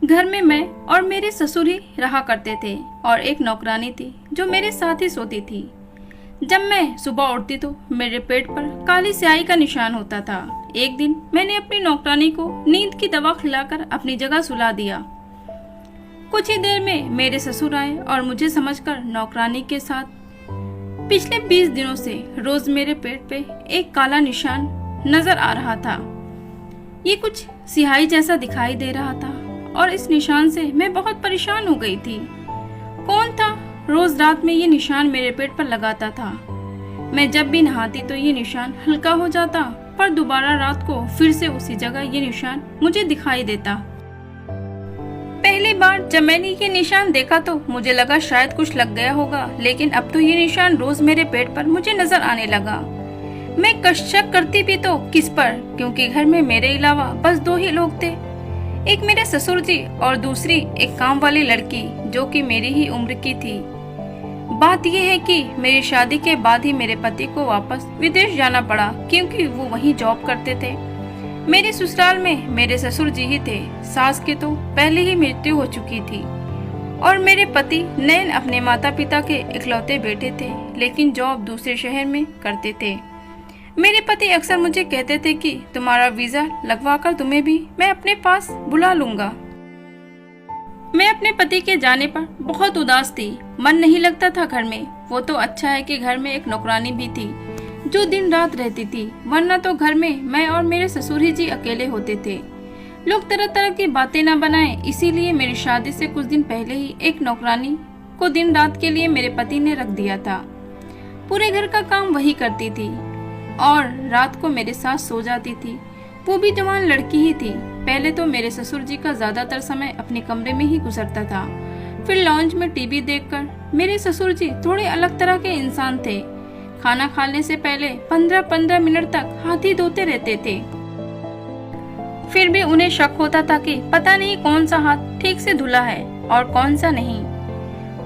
घर में मैं और मेरे ससुर ही रहा करते थे और एक नौकरानी थी जो मेरे साथ ही सोती थी। जब मैं सुबह उठती तो मेरे पेट पर काली स्याही का निशान होता था। एक दिन मैंने अपनी नौकरानी को नींद की दवा खिलाकर अपनी जगह सुला दिया। कुछ ही देर में मेरे ससुर आए और मुझे समझकर नौकरानी के साथ पिछले 20 दिनों से रोज मेरे पेट पे एक काला निशान नजर आ रहा था। ये कुछ स्याही जैसा दिखाई दे रहा था और इस निशान से मैं बहुत परेशान हो गई थी। कौन था रोज रात में ये निशान मेरे पेट पर लगाता था? मैं जब भी नहाती तो ये निशान हल्का हो जाता, पर दोबारा रात को फिर से उसी जगह ये निशान मुझे दिखाई देता। पहली बार जब मैंने ये निशान देखा तो मुझे लगा शायद कुछ लग गया होगा, लेकिन अब तो ये निशान रोज मेरे पेट पर मुझे नजर आने लगा। मैं शक करती भी तो किस पर, क्योंकि घर में मेरे अलावा बस 2 ही लोग थे, एक मेरे ससुर जी और दूसरी एक काम वाली लड़की जो कि मेरी ही उम्र की थी। बात यह है कि मेरी शादी के बाद ही मेरे पति को वापस विदेश जाना पड़ा, क्योंकि वो वहीं जॉब करते थे। मेरे ससुराल में मेरे ससुर जी ही थे, सास की तो पहले ही मृत्यु हो चुकी थी और मेरे पति नैन अपने माता पिता के इकलौते बेटे थे, लेकिन जॉब दूसरे शहर में करते थे। मेरे पति अक्सर मुझे कहते थे कि तुम्हारा वीजा लगवाकर तुम्हें भी मैं अपने पास बुला लूंगा। मैं अपने पति के जाने पर बहुत उदास थी, मन नहीं लगता था घर में। वो तो अच्छा है कि घर में एक नौकरानी भी थी जो दिन रात रहती थी, वरना तो घर में मैं और मेरे ससुर ही जी अकेले होते थे। लोग तरह तरह की बातें न बनाएं, इसीलिए मेरी शादी से कुछ दिन पहले ही एक नौकरानी को दिन रात के लिए मेरे पति ने रख दिया था। पूरे घर का काम वही करती थी और रात को मेरे साथ सो जाती थी। वो भी जवान लड़की ही थी। पहले तो मेरे ससुर जी का ज्यादातर समय अपने कमरे में ही गुजरता था, फिर लॉन्च में टीवी देखकर। मेरे ससुर जी थोड़े अलग तरह के इंसान थे। खाना खाने से पहले 15-15 मिनट तक हाथ ही धोते रहते थे। फिर भी उन्हें शक होता था कि पता नहीं कौन सा हाथ ठीक से धुला है और कौन सा नहीं।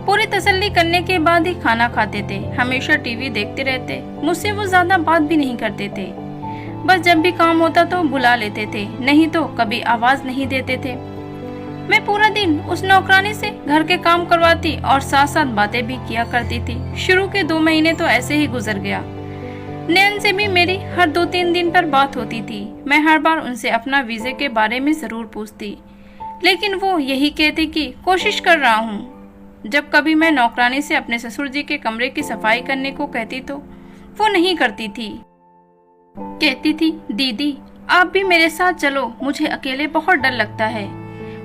पूरी तसल्ली करने के बाद ही खाना खाते थे। हमेशा टीवी देखते रहते। मुझसे वो ज्यादा बात भी नहीं करते थे, बस जब भी काम होता तो बुला लेते थे, नहीं तो कभी आवाज नहीं देते थे। मैं पूरा दिन उस नौकरानी से घर के काम करवाती और साथ साथ बातें भी किया करती थी। शुरू के 2 महीने तो ऐसे ही गुजर गया। नैन से भी मेरी हर 2-3 दिन पर बात होती थी। मैं हर बार उनसे अपना वीजे के बारे में जरूर पूछती, लेकिन वो यही कहती कि कोशिश कर रहा हूँ। जब कभी मैं नौकरानी से अपने ससुर जी के कमरे की सफाई करने को कहती तो वो नहीं करती थी। कहती थी, दीदी आप भी मेरे साथ चलो, मुझे अकेले बहुत डर लगता है।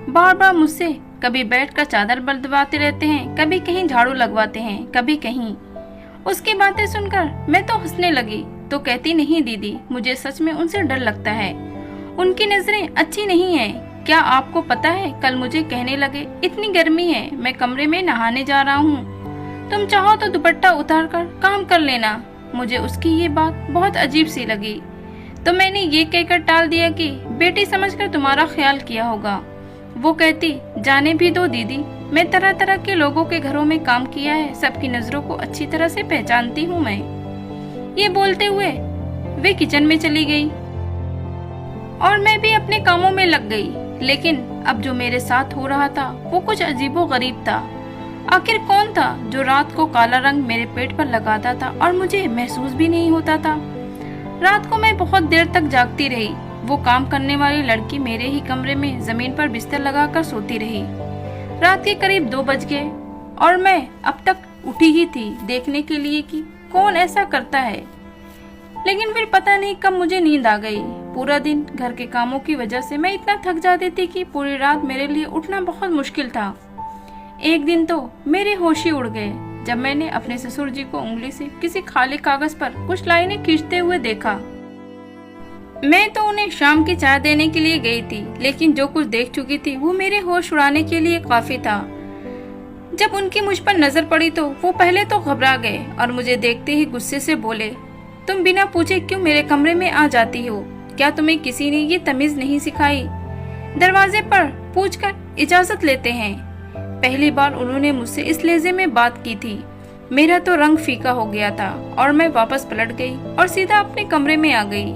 बार बार मुझसे कभी बैठकर चादर बदलवाते रहते हैं, कभी कहीं झाड़ू लगवाते हैं, कभी कहीं। उसकी बातें सुनकर मैं तो हंसने लगी तो कहती, नहीं दीदी, मुझे सच में उनसे डर लगता है। उनकी नजरें अच्छी नहीं है। क्या आपको पता है, कल मुझे कहने लगे, इतनी गर्मी है, मैं कमरे में नहाने जा रहा हूँ, तुम चाहो तो दुपट्टा उतार कर काम कर लेना। मुझे उसकी ये बात बहुत अजीब सी लगी तो मैंने ये कहकर टाल दिया कि बेटी समझकर तुम्हारा ख्याल किया होगा। वो कहती, जाने भी दो दीदी, मैं तरह तरह के लोगों के घरों में काम किया है, सबकी नजरों को अच्छी तरह से पहचानती हूँ मैं। ये बोलते हुए वे किचन में चली गई और मैं भी अपने कामों में लग गई। लेकिन अब जो मेरे साथ हो रहा था वो कुछ अजीबो गरीब था। आखिर कौन था जो रात को काला रंग मेरे पेट पर लगाता था और मुझे महसूस भी नहीं होता था। रात को मैं बहुत देर तक जागती रही। वो काम करने वाली लड़की मेरे ही कमरे में जमीन पर बिस्तर लगाकर सोती रही। रात के करीब 2 बज गए और मैं अब तक उठी ही थी देखने के लिए कि कौन ऐसा करता है। लेकिन फिर पता नहीं कब मुझे नींद आ गई। पूरा दिन घर के कामों की वजह से मैं इतना थक जाती थी कि पूरी रात मेरे लिए उठना बहुत मुश्किल था। एक दिन तो मेरे होश ही उड़ गए जब मैंने अपने ससुर जी को उंगली से किसी खाली कागज पर कुछ लाइनें खींचते हुए देखा। मैं तो उन्हें शाम की चाय देने के लिए गई थी, लेकिन जो कुछ देख चुकी थी वो मेरे होश उड़ाने के लिए काफी था। जब उनकी मुझ पर नजर पड़ी तो वो पहले तो घबरा गए और मुझे देखते ही गुस्से से बोले, तुम बिना पूछे क्यों मेरे कमरे में आ जाती हो? क्या तुम्हें किसी ने ये तमीज नहीं सिखाई? दरवाजे पर पूछकर इजाजत लेते हैं। पहली बार उन्होंने मुझसे इस लहजे में बात की थी। मेरा तो रंग फीका हो गया था और मैं वापस पलट गई और सीधा अपने कमरे में आ गई।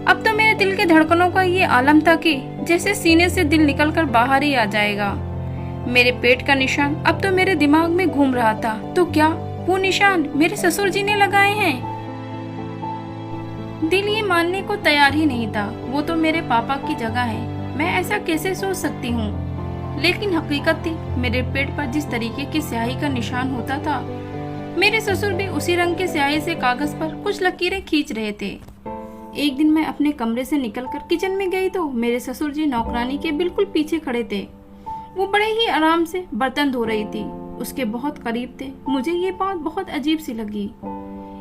अब तो मेरे दिल के धड़कनों का ये आलम था कि जैसे सीने से दिल निकलकर बाहर ही आ जाएगा। मेरे पेट का निशान अब तो मेरे दिमाग में घूम रहा था। तो क्या वो निशान मेरे ससुर जी ने लगाए हैं? दिल ये मानने को तैयार ही नहीं था। वो तो मेरे पापा की जगह है। मैं ऐसा कैसे सोच सकती हूँ? लेकिन हकीकत थी, मेरे पेट पर जिस तरीके की स्याही का निशान होता था, मेरे ससुर भी उसी रंग के स्याही से कागज पर कुछ लकीरें खींच रहे थे। एक दिन मैं अपने कमरे से निकलकर किचन में गई तो मेरे ससुर जी नौकरानी के बिल्कुल पीछे खड़े थे। वो बड़े ही आराम से बर्तन धो रही थी, उसके बहुत करीब थे। मुझे ये बात बहुत अजीब सी लगी।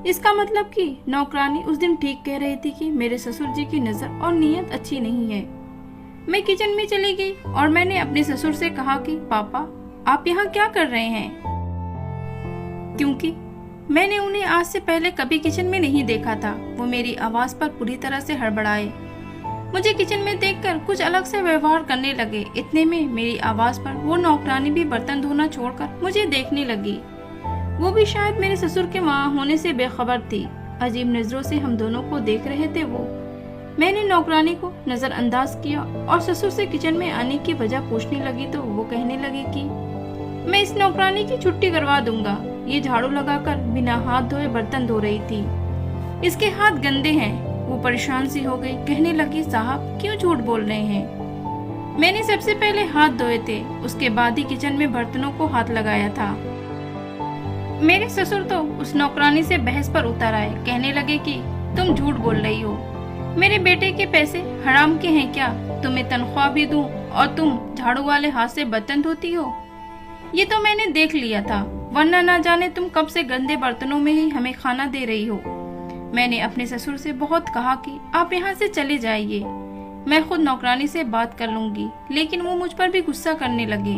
इसका मतलब कि नौकरानी उस दिन ठीक कह रही थी कि मेरे ससुर जी की नजर और नीयत अच्छी नहीं है। मैं किचन में चली गई और मैंने अपने ससुर से कहा कि पापा, आप यहाँ क्या कर रहे हैं? क्योंकि मैंने उन्हें आज से पहले कभी किचन में नहीं देखा था। वो मेरी आवाज पर पूरी तरह से हड़बड़ाए। मुझे किचन में देखकर कुछ अलग से व्यवहार करने लगे। इतने में मेरी आवाज पर वो नौकरानी भी बर्तन धोना छोड़कर मुझे देखने लगी। वो भी शायद मेरे ससुर के वहाँ होने से बेखबर थी। अजीब नजरों से हम दोनों को देख रहे थे वो। मैंने नौकरानी को नजरअंदाज किया और ससुर से किचन में आने की वजह पूछने लगी तो वो कहने लगे कि मैं इस नौकरानी की छुट्टी करवा दूंगा। ये झाड़ू लगाकर बिना हाथ धोए बर्तन धो रही थी। इसके हाथ गंदे हैं। वो परेशान सी हो गई, कहने लगी साहब क्यों झूठ बोल रहे हैं? मैंने सबसे पहले हाथ धोए थे, उसके बाद ही किचन में बर्तनों को हाथ लगाया था। मेरे ससुर तो उस नौकरानी से बहस पर उतर आए, कहने लगे कि तुम झूठ बोल रही हो। मेरे बेटे के पैसे हराम के हैं क्या? तुम्हें तनख्वाह भी दूं और तुम झाड़ू वाले हाथ से बर्तन धोती हो? ये तो मैंने देख लिया था, वरना ना जाने तुम कब से गंदे बर्तनों में ही हमें खाना दे रही हो। मैंने अपने ससुर से बहुत कहा कि आप यहाँ से चले जाइए, मैं खुद नौकरानी से बात कर लूंगी। लेकिन वो मुझ पर भी गुस्सा करने लगे,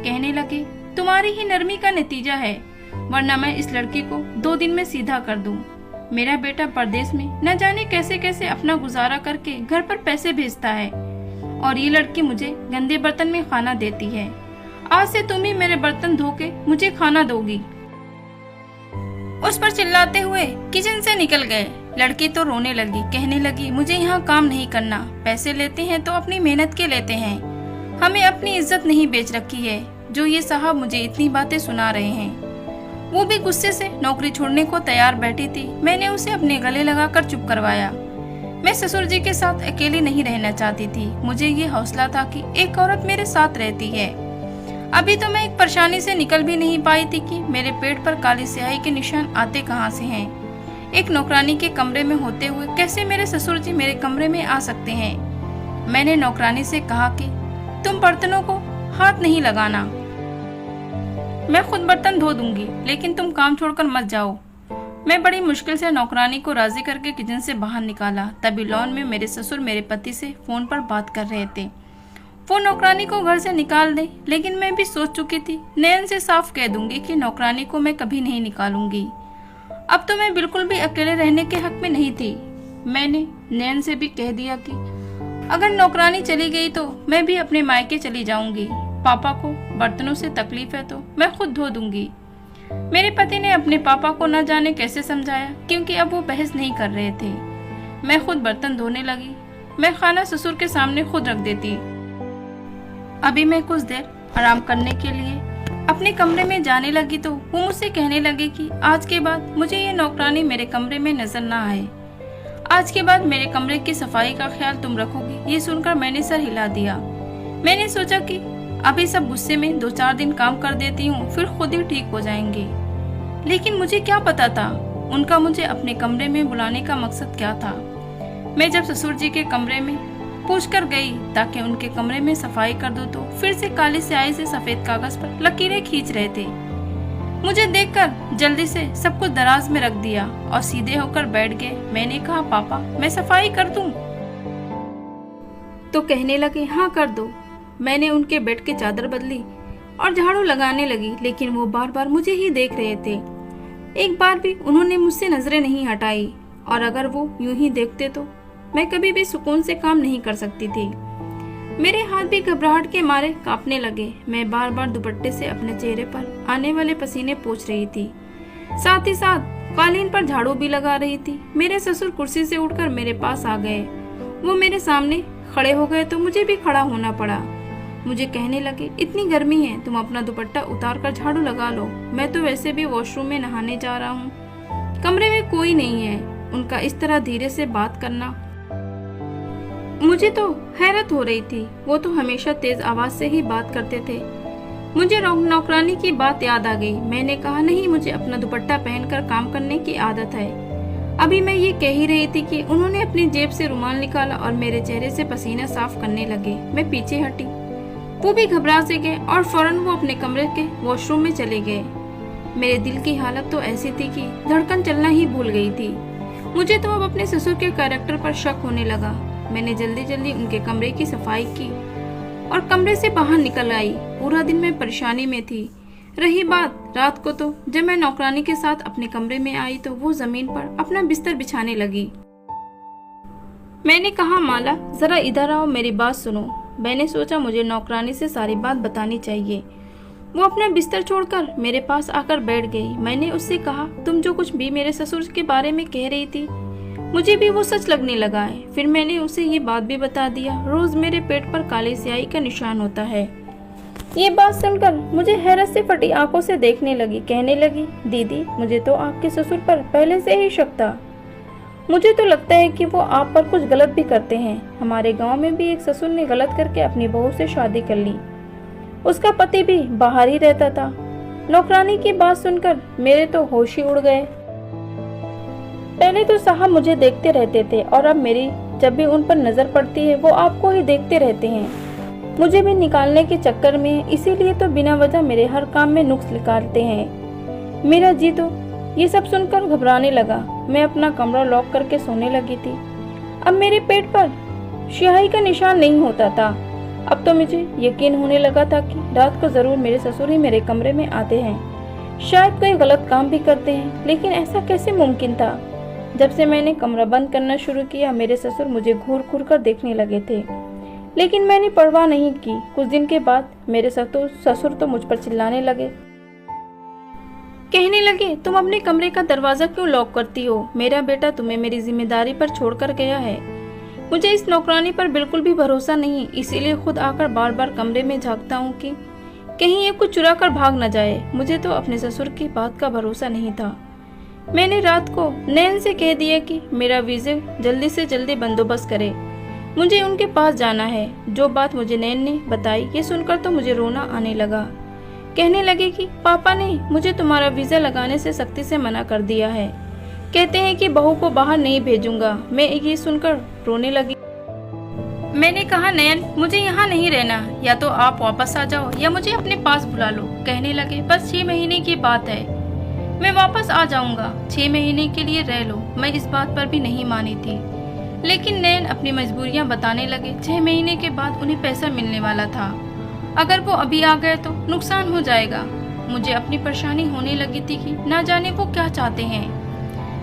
कहने लगे तुम्हारी ही नरमी का नतीजा है, वरना मैं इस लड़की को 2 दिन में सीधा कर दूं। मेरा बेटा परदेश में न जाने कैसे कैसे अपना गुजारा करके घर पर पैसे भेजता है और ये लड़की मुझे गंदे बर्तन में खाना देती है। आज से तुम ही मेरे बर्तन धो के मुझे खाना दोगी। उस पर चिल्लाते हुए किचन से निकल गए। लड़की तो रोने लगी, कहने लगी मुझे यहाँ काम नहीं करना, पैसे लेते हैं तो अपनी मेहनत के लेते हैं, हमें अपनी इज्जत नहीं बेच रखी है जो ये साहब मुझे इतनी बातें सुना रहे हैं। वो भी गुस्से से नौकरी छोड़ने को तैयार बैठी थी। मैंने उसे अपने गले लगाकर चुप करवाया। मैं ससुर जी के साथ अकेली नहीं रहना चाहती थी। मुझे ये हौसला था कि एक औरत मेरे साथ रहती है। अभी तो मैं एक परेशानी से निकल भी नहीं पाई थी कि मेरे पेट पर काली स्याही के निशान आते कहाँ से हैं। एक नौकरानी के कमरे में होते हुए कैसे मेरे ससुर जी मेरे कमरे में आ सकते हैं? मैंने नौकरानी से कहा कि तुम बर्तनों को हाथ नहीं लगाना, मैं खुद बर्तन धो दूंगी, लेकिन तुम काम छोड़कर मत जाओ। मैं बड़ी मुश्किल से नौकरानी को राजी करके किचन से बाहर निकाला। तभी लॉन में मेरे ससुर मेरे पति से फोन पर बात कर रहे थे। वो नौकरानी को घर से निकाल दे, लेकिन मैं भी सोच चुकी थी नयन से साफ कह दूंगी कि नौकरानी को मैं कभी नहीं निकालूंगी। अब तो मैं बिल्कुल भी अकेले रहने के हक में नहीं थी। मैंने नयन से भी कह दिया कि अगर नौकरानी चली गई तो मैं भी अपने मायके चली जाऊंगी। पापा को बर्तनों से तकलीफ है तो मैं खुद धो दूंगी। मेरे पति ने अपने पापा को न जाने कैसे समझाया, क्योंकि अब वो बहस नहीं कर रहे थे। मैं खुद बर्तन धोने लगी। मैं खाना ससुर के सामने खुद रख देती। अभी मैं कुछ देर आराम करने के लिए अपने कमरे में जाने लगी तो वो मुझसे कहने लगे कि आज के बाद मुझे ये नौकरानी मेरे कमरे में नजर ना आए। आज के बाद मेरे कमरे की सफाई का ख्याल तुम रखोगी। ये सुनकर मैंने सर हिला दिया। मैंने सोचा कि अभी सब गुस्से में 2-4 दिन काम कर देती हूँ, फिर खुद ही ठीक हो जाएंगे। लेकिन मुझे क्या पता था उनका मुझे अपने कमरे में बुलाने का मकसद क्या था। मैं जब ससुर जी के कमरे में पूछकर गई ताकि उनके कमरे में सफाई कर दो तो फिर से काली स्याही से सफेद कागज पर लकीरें खींच रहे थे। मुझे देखकर जल्दी से सब कुछ दराज में रख दिया और सीधे होकर बैठ गए। मैंने कहा पापा मैं सफाई कर दूं? तो कहने लगे हाँ कर दो। मैंने उनके बेड की चादर बदली और झाड़ू लगाने लगी, लेकिन वो बार बार मुझे ही देख रहे थे। एक बार भी उन्होंने मुझसे नजरें नहीं हटाई, और अगर वो यूं ही देखते तो मैं कभी भी सुकून से काम नहीं कर सकती थी। मेरे हाथ भी घबराहट के मारे कांपने लगे। मैं बार बार दुपट्टे से अपने चेहरे पर आने वाले पसीने पोंछ रही थी, साथ ही साथ कालीन पर झाड़ू भी लगा रही थी। मेरे ससुर कुर्सी से उठकर मेरे पास आ गए। वो मेरे सामने खड़े हो गए तो मुझे भी खड़ा होना पड़ा। मुझे कहने लगे, इतनी गर्मी है, तुम अपना दुपट्टा उतार कर झाड़ू लगा लो, मैं तो वैसे भी वॉशरूम में नहाने जा रहा हूँ। कमरे में कोई नहीं है। उनका इस तरह धीरे से बात करना मुझे तो हैरत हो रही थी। वो तो हमेशा तेज आवाज से ही बात करते थे। मुझे नौकरानी की बात याद आ गई। मैंने कहा, नहीं, मुझे अपना दुपट्टा पहनकर काम करने की आदत है। अभी मैं ये कह ही रही थी कि उन्होंने अपनी जेब से रुमाल निकाला और मेरे चेहरे से पसीना साफ करने लगे। मैं पीछे हटी। वो भी घबरा से गए और फौरन वो अपने कमरे के वॉशरूम में चले गए। मेरे दिल की हालत तो ऐसी थी कि धड़कन चलना ही भूल गई थी। मुझे तो अब अपने ससुर के कैरेक्टर पर शक होने लगा। मैंने जल्दी जल्दी उनके कमरे की सफाई की और कमरे से बाहर निकल आई। पूरा दिन मैं परेशानी में थी। रही बात रात को, तो जब मैं नौकरानी के साथ अपने कमरे में आई तो वो जमीन पर अपना बिस्तर बिछाने लगी। मैंने कहा, माला, जरा इधर आओ, मेरी बात सुनो। मैंने सोचा मुझे नौकरानी से सारी बात बतानी चाहिए। वो अपना बिस्तर छोड़कर मेरे पास आकर बैठ गई। मैंने उससे कहा, तुम जो कुछ भी मेरे ससुर के बारे में कह रही थी, मुझे भी वो सच लगने लगा है। फिर मैंने उसे ये बात भी बता दिया, रोज मेरे पेट पर काली स्याही का निशान होता है। ये बात सुनकर मुझे हैरत से फटी आंखों से देखने लगी। कहने लगी, दीदी, मुझे तो आपके ससुर पर पहले से ही शक था। मुझे तो लगता है कि वो आप पर कुछ गलत भी करते हैं। हमारे गांव में भी एक ससुर ने गलत करके अपनी बहू से शादी कर ली। उसका पति भी बाहर ही रहता था। नौकरानी की बात सुनकर मेरे तो होश ही उड़ गए। पहले तो साहब मुझे देखते रहते थे और अब मेरी जब भी उन पर नजर पड़ती है वो आपको ही देखते रहते हैं। मुझे भी निकालने के चक्कर में, इसीलिए तो बिना वजह मेरे हर काम में नुक्स निकालते हैं। मेरा जी तो ये सब सुनकर घबराने लगा। मैं अपना कमरा लॉक करके सोने लगी थी। अब मेरे पेट पर स्याही का निशान नहीं होता था। अब तो मुझे यकीन होने लगा था कि रात को जरूर मेरे ससुर ही मेरे कमरे में आते हैं। शायद कोई गलत काम भी करते हैं, लेकिन ऐसा कैसे मुमकिन था। जब से मैंने कमरा बंद करना शुरू किया, मेरे ससुर मुझे घूर घूर कर देखने लगे थे, लेकिन मैंने परवाह नहीं की। कुछ दिन के बाद मेरे ससुर तो मुझ पर चिल्लाने लगे। कहने लगे, तुम अपने कमरे का दरवाजा क्यों लॉक करती हो? मेरा बेटा तुम्हें मेरी जिम्मेदारी पर छोड़कर गया है। मुझे इस नौकरानी पर बिल्कुल भी भरोसा नहीं, इसीलिए खुद आकर बार बार कमरे में झांकता हूँ कि कहीं ये कुछ चुरा कर भाग न जाए। मुझे तो अपने ससुर की बात का भरोसा नहीं था। मैंने रात को नैन से कह दिया कि मेरा वीज़ा जल्दी से जल्दी बंदोबस्त करे, मुझे उनके पास जाना है। जो बात मुझे नैन ने बताई, ये सुनकर तो मुझे रोना आने लगा। कहने लगे कि पापा ने मुझे तुम्हारा वीज़ा लगाने से सख्ती से मना कर दिया है। कहते हैं कि बहू को बाहर नहीं भेजूंगा। मैं ये सुनकर रोने लगी। मैंने कहा, नैन, मुझे यहाँ नहीं रहना, या तो आप वापस आ जाओ या मुझे अपने पास बुला लो। कहने लगे, बस 6 महीने की बात है, मैं वापस आ जाऊंगा, 6 महीने के लिए रह लो। मैं इस बात पर भी नहीं मानी थी, लेकिन नैन अपनी मजबूरियां बताने लगे। 6 महीने के बाद उन्हें पैसा मिलने वाला था। अगर वो अभी आ गए तो नुकसान हो जाएगा। मुझे अपनी परेशानी होने लगी थी कि ना जाने वो क्या चाहते हैं।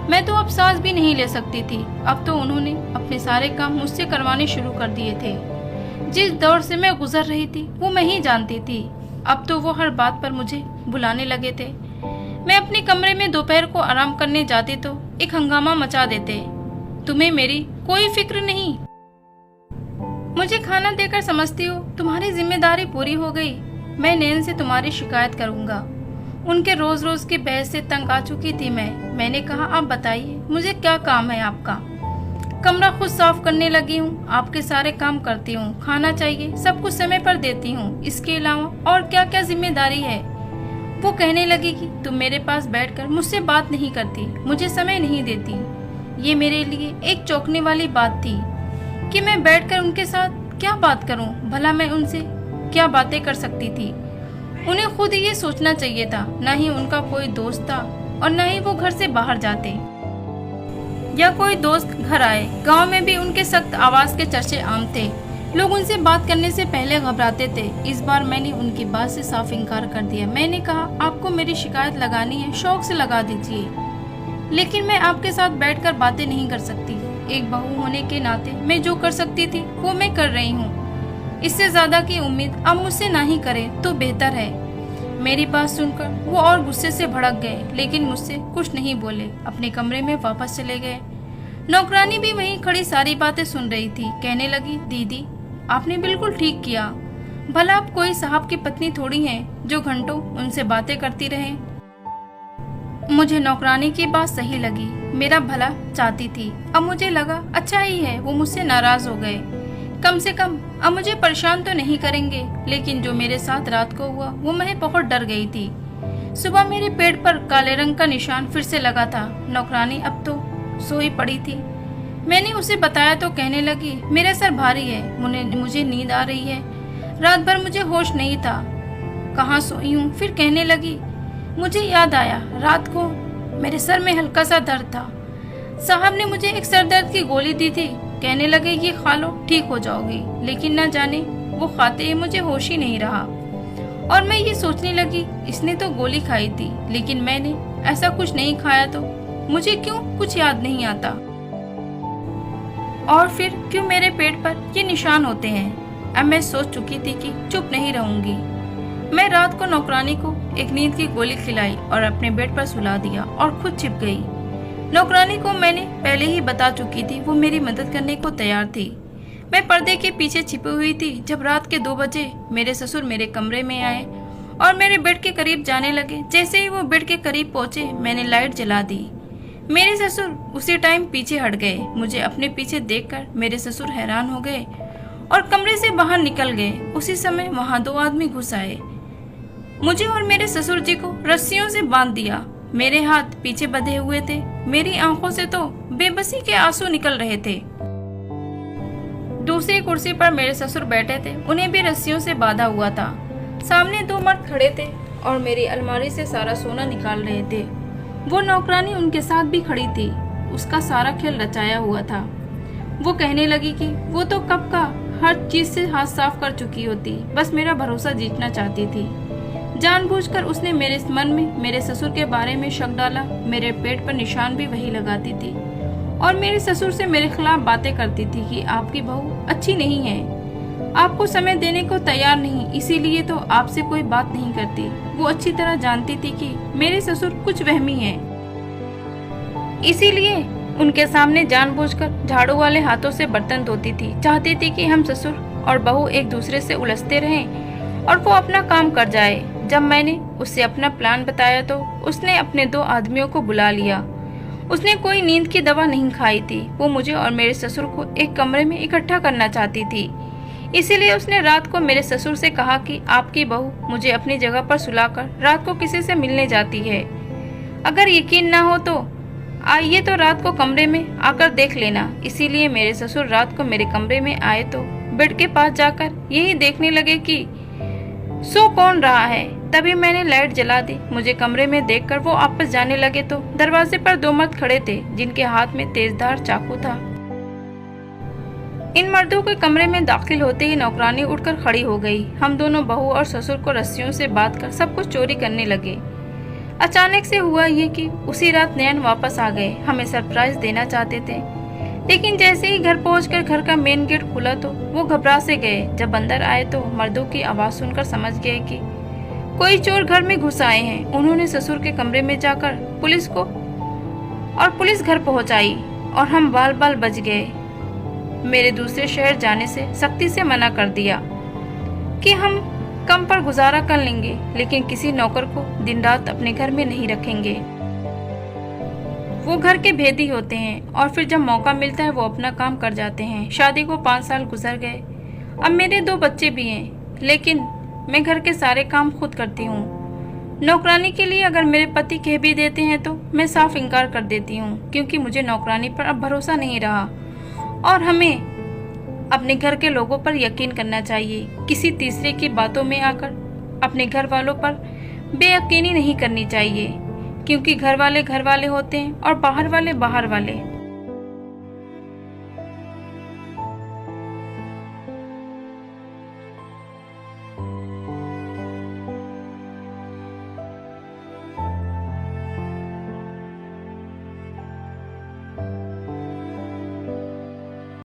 मैं तो अब सांस भी नहीं ले सकती थी। अब तो उन्होंने अपने सारे काम मुझसे करवाने शुरू कर दिए थे। जिस दौर से मैं गुजर रही थी वो मैं ही जानती थी। अब तो वो हर बात पर मुझे बुलाने लगे थे। मैं अपने कमरे में दोपहर को आराम करने जाती तो एक हंगामा मचा देते। तुम्हें मेरी कोई फिक्र नहीं, मुझे खाना देकर समझती हो तुम्हारी जिम्मेदारी पूरी हो गई। मैं नैन से तुम्हारी शिकायत करूंगा। उनके रोज रोज की बहस से तंग आ चुकी थी मैंने कहा, आप बताइए मुझे क्या काम है आपका? कमरा खुद साफ करने लगी हूँ, आपके सारे काम करती हूँ, खाना चाहिए सब कुछ समय पर देती हूँ, इसके अलावा और क्या क्या जिम्मेदारी है? वो कहने लगी कि तुम मेरे पास बैठकर मुझसे बात नहीं करती, मुझे समय नहीं देती। ये मेरे लिए एक चौंकने वाली बात थी कि मैं बैठकर उनके साथ क्या बात करूं। भला मैं उनसे क्या बातें कर सकती थी? उन्हें खुद ये सोचना चाहिए था। न ही उनका कोई दोस्त था और न ही वो घर से बाहर जाते या कोई दोस्त घर आए। गांव में भी उनके सख्त आवाज के चर्चे आम थे। लोग उनसे बात करने से पहले घबराते थे। इस बार मैंने उनकी बात से साफ इनकार कर दिया। मैंने कहा, आपको मेरी शिकायत लगानी है, शौक से लगा दीजिए, लेकिन मैं आपके साथ बैठकर बातें नहीं कर सकती। एक बहू होने के नाते मैं जो कर सकती थी वो मैं कर रही हूँ। इससे ज्यादा की उम्मीद अब मुझसे ना ही करें तो बेहतर है। मेरी बात सुनकर वो और गुस्से से भड़क गए, लेकिन मुझसे कुछ नहीं बोले, अपने कमरे में वापस चले गए। नौकरानी भी वहीं खड़ी सारी बातें सुन रही थी। कहने लगी, दीदी आपने बिल्कुल ठीक किया। भला आप कोई साहब की पत्नी थोड़ी हैं जो घंटों उनसे बातें करती रहे। मुझे नौकरानी की बात सही लगी, मेरा भला चाहती थी। अब मुझे लगा अच्छा ही है वो मुझसे नाराज हो गए, कम से कम अब मुझे परेशान तो नहीं करेंगे। लेकिन जो मेरे साथ रात को हुआ वो मैं बहुत डर गई थी। सुबह मेरे पेट पर काले रंग का निशान फिर से लगा था। नौकरानी अब तो सोई पड़ी थी। मैंने उसे बताया तो कहने लगी, मेरा सर भारी है, मुझे नींद आ रही है, रात भर मुझे होश नहीं था, कहाँ सोई हूँ। फिर कहने लगी, मुझे याद आया रात को मेरे सर में हल्का सा दर्द था, साहब ने मुझे एक सर दर्द की गोली दी थी, कहने लगे ये खा लो ठीक हो जाओगी। लेकिन न जाने वो खाते ही मुझे होश ही नहीं रहा और मैं ये सोचने लगी इसने तो गोली खाई थी, लेकिन मैंने ऐसा कुछ नहीं खाया, तो मुझे क्यों कुछ याद नहीं आता और फिर क्यों मेरे पेट पर ये निशान होते हैं। अब मैं सोच चुकी थी कि चुप नहीं रहूंगी। मैं रात को नौकरानी को एक नींद की गोली खिलाई और अपने बेड पर सुला दिया और खुद छिप गई। नौकरानी को मैंने पहले ही बता चुकी थी, वो मेरी मदद करने को तैयार थी। मैं पर्दे के पीछे छिपी हुई थी जब रात के 2 बजे मेरे ससुर मेरे कमरे में आए और मेरे बेड के करीब जाने लगे। जैसे ही वो बेड के करीब पहुंचे मैंने लाइट जला दी। मेरे ससुर उसी टाइम पीछे हट गए। मुझे अपने पीछे देखकर मेरे ससुर हैरान हो गए और कमरे से बाहर निकल गए। उसी समय वहां 2 आदमी घुस आए, मुझे और मेरे ससुर जी को रस्सियों से बांध दिया। मेरे हाथ पीछे बंधे हुए थे, मेरी आंखों से तो बेबसी के आंसू निकल रहे थे। दूसरी कुर्सी पर मेरे ससुर बैठे थे, उन्हें भी रस्सियों से बांधा हुआ था। सामने 2 मर्द खड़े थे और मेरी अलमारी से सारा सोना निकाल रहे थे। वो नौकरानी उनके साथ भी खड़ी थी, उसका सारा खेल रचाया हुआ था। वो कहने लगी कि वो तो कब का हर चीज से हाथ साफ कर चुकी होती, बस मेरा भरोसा जीतना चाहती थी। जानबूझकर उसने मेरे मन में मेरे ससुर के बारे में शक डाला। मेरे पेट पर निशान भी वही लगाती थी और मेरे ससुर से मेरे खिलाफ बातें करती थी कि आपकी बहू अच्छी नहीं है, आपको समय देने को तैयार नहीं, इसीलिए तो आपसे कोई बात नहीं करती। वो अच्छी तरह जानती थी कि मेरे ससुर कुछ वहमी हैं, इसीलिए उनके सामने जानबूझकर झाड़ू वाले हाथों से बर्तन धोती थी। चाहती थी कि हम ससुर और बहू एक दूसरे से उलझते रहें और वो अपना काम कर जाए। जब मैंने उससे अपना प्लान बताया तो उसने अपने 2 आदमियों को बुला लिया। उसने कोई नींद की दवा नहीं खाई थी। वो मुझे और मेरे ससुर को एक कमरे में इकट्ठा करना चाहती थी, इसीलिए उसने रात को मेरे ससुर से कहा कि आपकी बहू मुझे अपनी जगह पर सुलाकर रात को किसी से मिलने जाती है। अगर यकीन ना हो तो आइए तो रात को कमरे में आकर देख लेना। इसीलिए मेरे ससुर रात को मेरे कमरे में आए तो बेड के पास जाकर यही देखने लगे कि सो कौन रहा है। तभी मैंने लाइट जला दी। मुझे कमरे में देखकर वो वापस जाने लगे तो दरवाजे पर 2 मर्द खड़े थे जिनके हाथ में तेजधार चाकू था। इन मर्दों के कमरे में दाखिल होते ही नौकरानी उठकर खड़ी हो गई। हम दोनों बहू और ससुर को रस्सियों से बांधकर सब कुछ चोरी करने लगे। अचानक से हुआ ये कि उसी रात नयन वापस आ गए। हमें सरप्राइज देना चाहते थे, लेकिन जैसे ही घर पहुंचकर घर का मेन गेट खुला तो वो घबरा से गए। जब अंदर आए तो मर्दों की आवाज सुनकर समझ गए कि कोई चोर घर में घुस आए हैं। उन्होंने ससुर के कमरे में जाकर पुलिस घर पहुंचाई और हम बाल बाल बच गए। मेरे दूसरे शहर जाने से सख्ती से मना कर दिया कि हम कम पर गुजारा कर लेंगे, लेकिन किसी नौकर को दिन रात अपने घर में नहीं रखेंगे। वो घर के भेदी होते हैं और फिर जब मौका मिलता है वो अपना काम कर जाते हैं। शादी को 5 साल गुजर गए। अब मेरे 2 बच्चे भी हैं, लेकिन मैं घर के सारे काम खुद करती हूँ। नौकरानी के लिए अगर मेरे पति कह भी देते हैं तो मैं साफ इनकार कर देती हूँ, क्योंकि मुझे नौकरानी पर अब भरोसा नहीं रहा और हमें अपने घर के लोगों पर यकीन करना चाहिए। किसी तीसरे की बातों में आकर अपने घर वालों पर बेयकीनी नहीं करनी चाहिए, क्योंकि घर वाले होते हैं और बाहर वाले बाहर वाले।